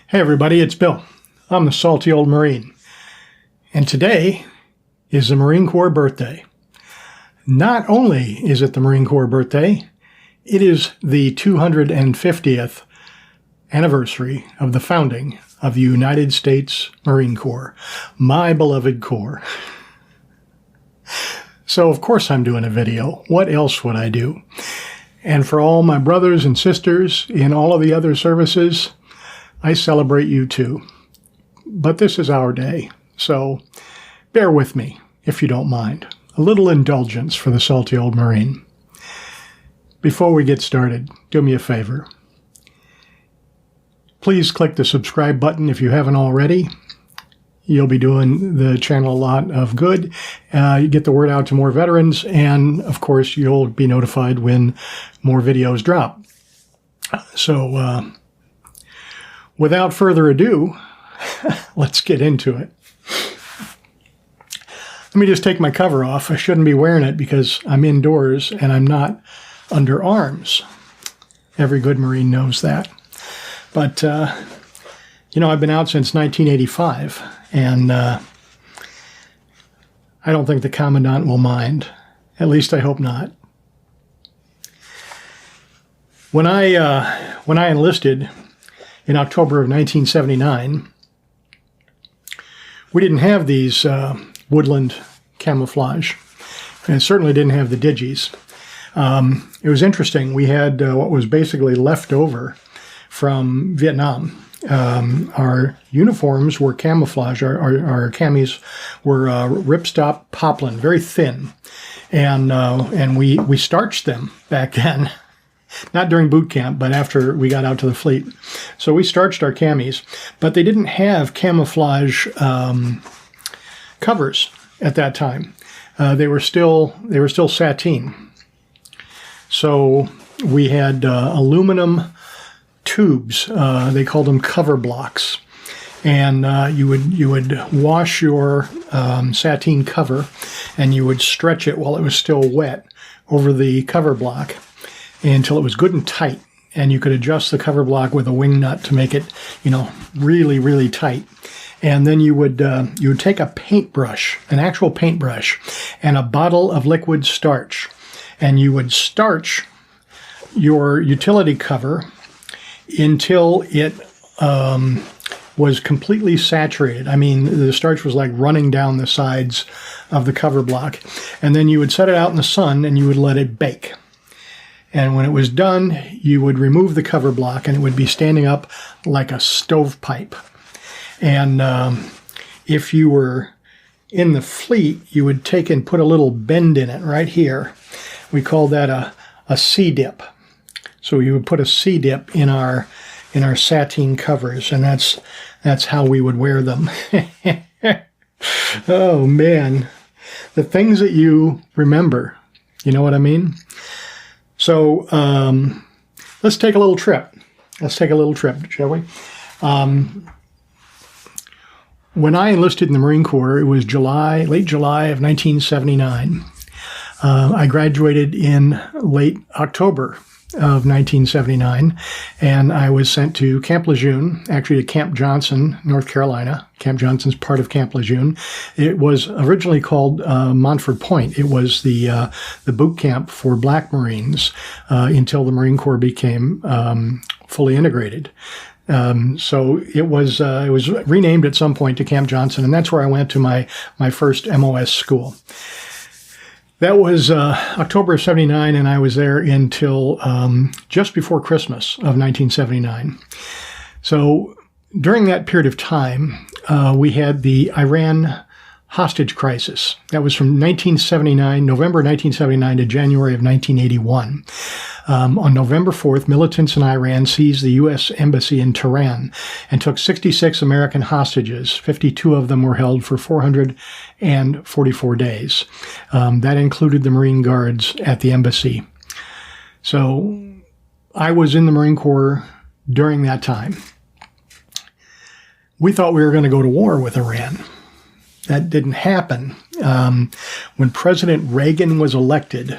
Hey everybody, it's Bill. I'm the salty old Marine. And today is the Marine Corps birthday. Not only is it the Marine Corps birthday, it is the 250th anniversary of the founding of the United States Marine Corps, my beloved Corps. So of course I'm doing a video. What else would I do? And for all my brothers and sisters in all of the other services, I celebrate you too. But this is our day, so bear with me if you don't mind. A little indulgence for the salty old Marine. Before we get started, do me a favor. Please click the subscribe button if you haven't already. You'll be doing the channel a lot of good. You get the word out to more veterans, and of course you'll be notified when more videos drop. So without further ado, let's get into it. Let me just take my cover off. I shouldn't be wearing it because I'm indoors and I'm not under arms. Every good Marine knows that. But, you know, I've been out since 1985, and I don't think the Commandant will mind. At least I hope not. When I enlisted in October of 1979, we didn't have these woodland camouflage, and it certainly didn't have the digis. It was interesting. We had what was basically left over from Vietnam. Our uniforms were camouflage. Our camis were ripstop poplin, very thin, and we starched them back then. Not during boot camp, but after we got out to the fleet. So we starched our camis, but they didn't have camouflage covers at that time. They were still sateen. So we had aluminum tubes. They called them cover blocks, and you would wash your sateen cover, and you would stretch it while it was still wet over the cover block until it was good and tight, and you could adjust the cover block with a wing nut to make it, you know, really, really tight. And then you would take a paintbrush, an actual paintbrush, and a bottle of liquid starch, and you would starch your utility cover until it was completely saturated. I mean, the starch was like running down the sides of the cover block. And then you would set it out in the sun and you would let it bake. And when it was done, you would remove the cover block and it would be standing up like a stovepipe. And if you were in the fleet, you would take and put a little bend in it right here. We called that a C-dip. So you would put a C-dip in our sateen covers, and that's how we would wear them. Oh man, the things that you remember, you know what I mean? So let's take a little trip. Let's take a little trip, shall we? When I enlisted in the Marine Corps, it was late July of 1979. I graduated in late October of 1979, and I was sent to Camp Lejeune, actually to Camp Johnson, North Carolina. Camp Johnson's part of Camp Lejeune. It was originally called Montford Point. It was the boot camp for Black Marines until the Marine Corps became fully integrated. So it was renamed at some point to Camp Johnson, and that's where I went to my first MOS school. That was October of 79, and I was there until just before Christmas of 1979. So during that period of time, we had the Iran hostage crisis. That was from November 1979 to January of 1981. On November 4th, militants in Iran seized the U.S. Embassy in Tehran and took 66 American hostages. 52 of them were held for 444 days. That included the Marine Guards at the embassy. So I was in the Marine Corps during that time. We thought we were going to go to war with Iran. That didn't happen. When President Reagan was elected,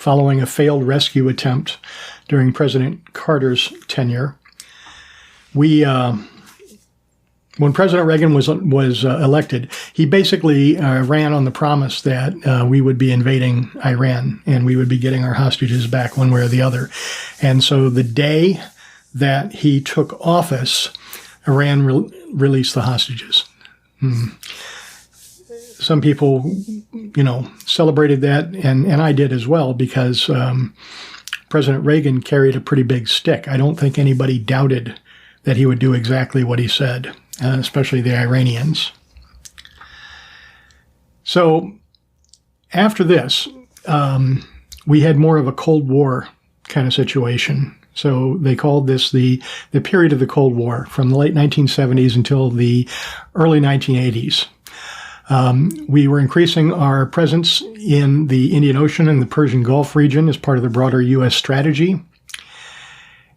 following a failed rescue attempt during President Carter's tenure, we When President Reagan was elected, he basically ran on the promise that we would be invading Iran and we would be getting our hostages back one way or the other. And so the day that he took office, Iran released the hostages. Some people, celebrated that, and I did as well, because President Reagan carried a pretty big stick. I don't think anybody doubted that he would do exactly what he said, especially the Iranians. So after this, we had more of a Cold War kind of situation. So they called this the period of the Cold War, from the late 1970s until the early 1980s. We were increasing our presence in the Indian Ocean and the Persian Gulf region as part of the broader U.S. strategy.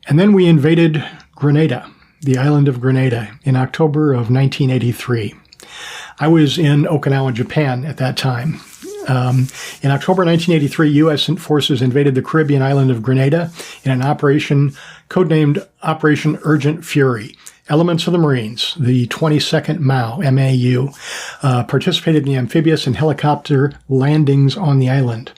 And then we invaded Grenada, the island of Grenada, in October of 1983. I was in Okinawa, Japan at that time. In October 1983, U.S. forces invaded the Caribbean island of Grenada in an operation codenamed Operation Urgent Fury. Elements of the Marines, the 22nd MAU, participated in the amphibious and helicopter landings on the island.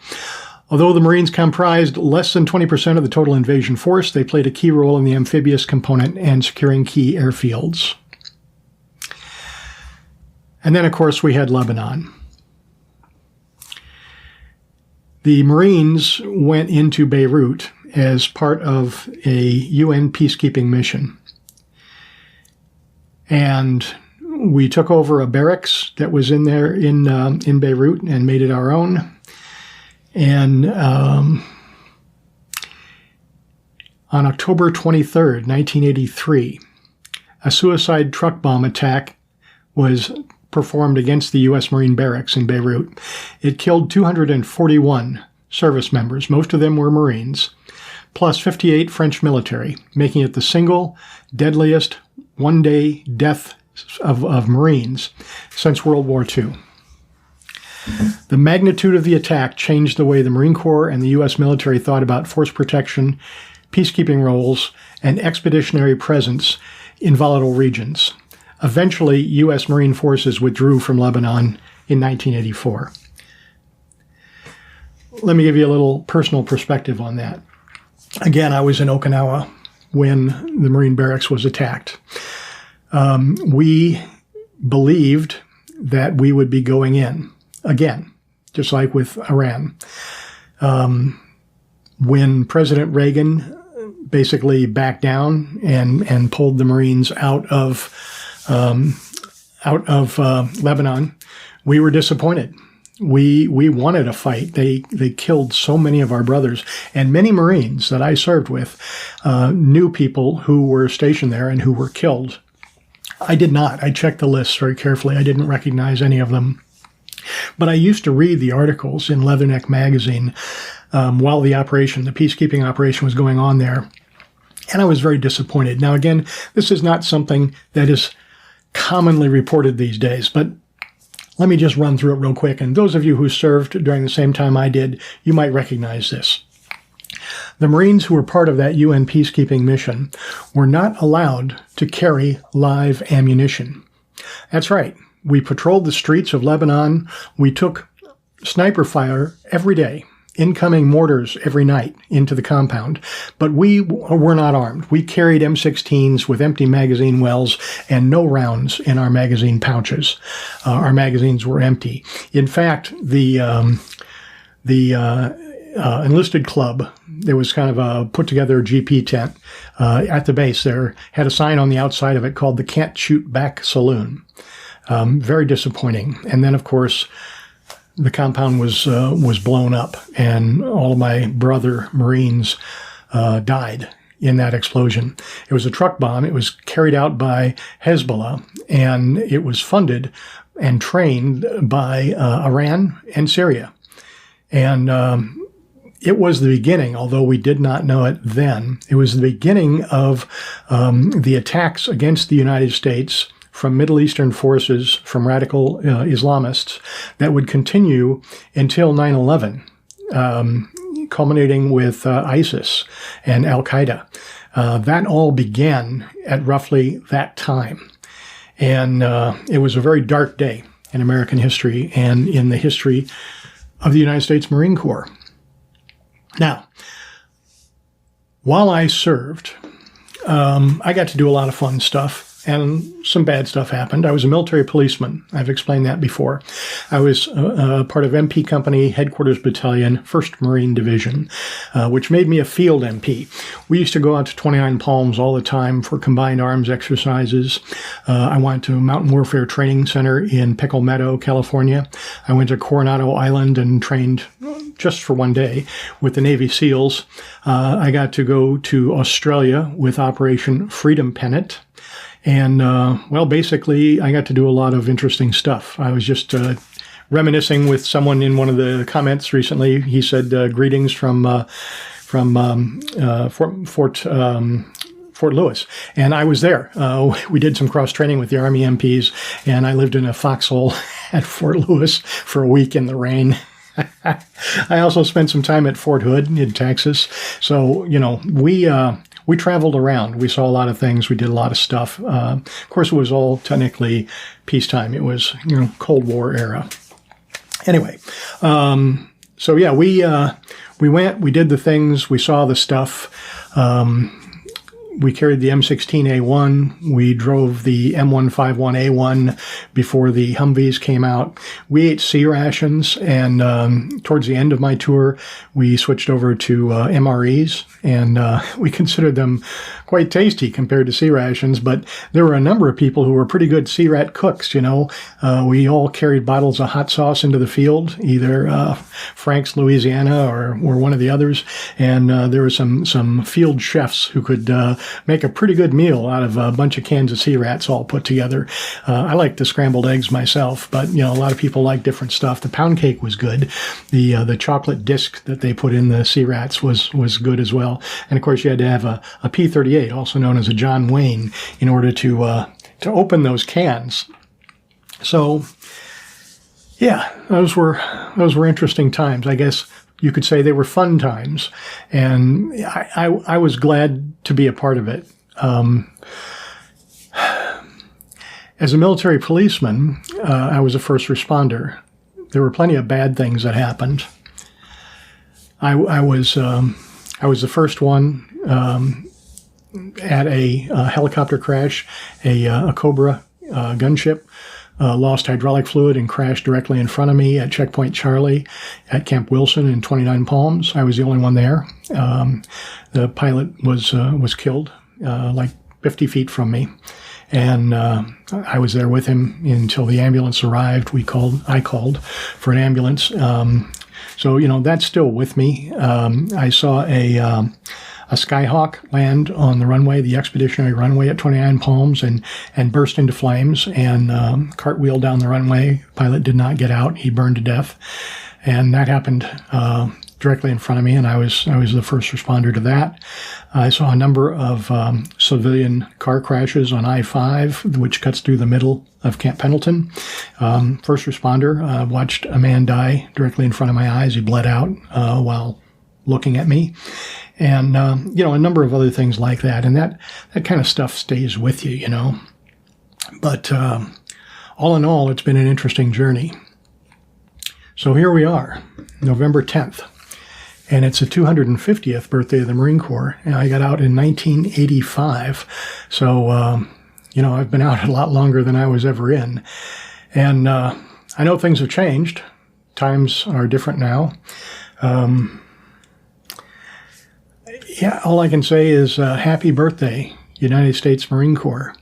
Although the Marines comprised less than 20% of the total invasion force, they played a key role in the amphibious component and securing key airfields. And then, of course, we had Lebanon. The Marines went into Beirut as part of a UN peacekeeping mission. And we took over a barracks that was in there in Beirut and made it our own. And on October 23rd, 1983, a suicide truck bomb attack was performed against the U.S. Marine barracks in Beirut. It killed 241 service members, most of them were Marines, plus 58 French military, making it the single deadliest one-day death of Marines since World War II. The magnitude of the attack changed the way the Marine Corps and the U.S. military thought about force protection, peacekeeping roles, and expeditionary presence in volatile regions. Eventually, U.S. Marine forces withdrew from Lebanon in 1984. Let me give you a little personal perspective on that. Again, I was in Okinawa when the Marine barracks was attacked. We believed that we would be going in again, just like with Iran. When President Reagan basically backed down and pulled the Marines out of Lebanon, we were disappointed. We wanted a fight. They killed so many of our brothers, and many Marines that I served with knew people who were stationed there and who were killed. I did not. I checked the lists very carefully. I didn't recognize any of them. But I used to read the articles in Leatherneck magazine while the peacekeeping operation was going on there, and I was very disappointed. Now, again, this is not something that is commonly reported these days, but let me just run through it real quick. And those of you who served during the same time I did, you might recognize this. The Marines who were part of that UN peacekeeping mission were not allowed to carry live ammunition. That's right. We patrolled the streets of Lebanon. We took sniper fire every day, incoming mortars every night into the compound. But we were not armed. We carried M16s with empty magazine wells and no rounds in our magazine pouches. Our magazines were empty. In fact, the enlisted club, there was kind of a put-together GP tent at the base there, had a sign on the outside of it called the Can't Shoot Back Saloon. Very disappointing. And then, of course, the compound was blown up, and all of my brother Marines died in that explosion. It was a truck bomb. It was carried out by Hezbollah, and it was funded and trained by Iran and Syria. And it was the beginning, although we did not know it then, it was the beginning of the attacks against the United States from Middle Eastern forces, from radical Islamists, that would continue until 9/11, culminating with ISIS and Al-Qaeda. That all began at roughly that time. And it was a very dark day in American history and in the history of the United States Marine Corps. Now, while I served, I got to do a lot of fun stuff, and some bad stuff happened. I was a military policeman. I've explained that before. I was part of MP Company, Headquarters Battalion, 1st Marine Division, which made me a field MP. We used to go out to 29 Palms all the time for combined arms exercises. I went to Mountain Warfare Training Center in Pickle Meadow, California. I went to Coronado Island and trained just for one day with the Navy SEALs. I got to go to Australia with Operation Freedom Pennant. And, well, basically, I got to do a lot of interesting stuff. I was just reminiscing with someone in one of the comments recently. He said, greetings from Fort Lewis. And I was there. We did some cross-training with the Army MPs, and I lived in a foxhole at Fort Lewis for a week in the rain. I also spent some time at Fort Hood in Texas. So, you know, we traveled around. We saw a lot of things. We did a lot of stuff. Of course, it was all technically peacetime. It was, you know, Cold War era. Anyway, so yeah, we went, we did the things, we saw the stuff. We carried the M16A1. We drove the M151A1 before the Humvees came out. We ate sea rations, and towards the end of my tour, we switched over to MREs, and we considered them quite tasty compared to sea rations, but there were a number of people who were pretty good sea rat cooks, you know. We all carried bottles of hot sauce into the field, either Frank's Louisiana or one of the others, and there were some field chefs who could make a pretty good meal out of a bunch of cans of sea rats all put together. I like the scrambled eggs myself, but, you know, a lot of people like different stuff. The pound cake was good. The chocolate disc that they put in the sea rats was good as well. And, of course, you had to have a P-38, also known as a John Wayne, in order to open those cans. So, yeah, those were interesting times. I guess you could say they were fun times, and I was glad to be a part of it. As a military policeman, I was a first responder. There were plenty of bad things that happened. I was the first one at a helicopter crash. A Cobra gunship lost hydraulic fluid and crashed directly in front of me at Checkpoint Charlie at Camp Wilson in 29 Palms. I was the only one there. The pilot was killed like 50 feet from me, and I was there with him until the ambulance arrived. I called for an ambulance. So, you know, that's still with me. I saw a Skyhawk land on the runway, the expeditionary runway at 29 Palms, and burst into flames and cartwheeled down the runway. Pilot did not get out. He burned to death. And that happened directly in front of me, and I was the first responder to that. I saw a number of civilian car crashes on I-5, which cuts through the middle of Camp Pendleton. First responder, watched a man die directly in front of my eyes. He bled out while looking at me. And, you know, a number of other things like that. And that kind of stuff stays with you, you know. But all in all, it's been an interesting journey. So here we are, November 10th. And it's the 250th birthday of the Marine Corps. And I got out in 1985. So, you know, I've been out a lot longer than I was ever in. And I know things have changed. Times are different now. Yeah, all I can say is happy birthday, United States Marine Corps.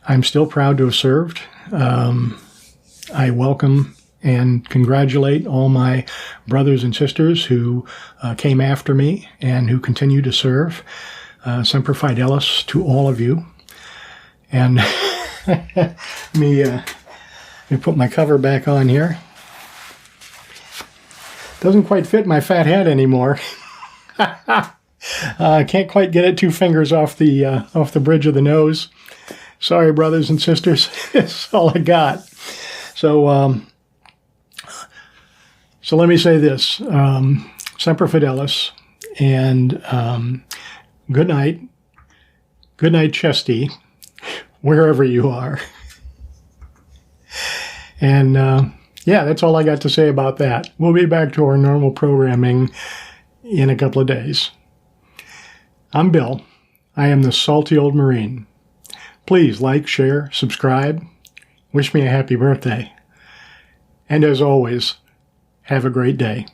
I'm still proud to have served. I welcome and congratulate all my brothers and sisters who came after me and who continue to serve. Semper Fidelis to all of you. And let me put my cover back on here. Doesn't quite fit my fat head anymore. I can't quite get it 2 fingers off the bridge of the nose. Sorry, brothers and sisters. That's all I got. So let me say this. Semper Fidelis, and good night. Good night, Chesty, wherever you are. And yeah, that's all I got to say about that. We'll be back to our normal programming in a couple of days. I'm Bill. I am the salty old Marine. Please like, share, subscribe. Wish me a happy birthday. And as always, have a great day.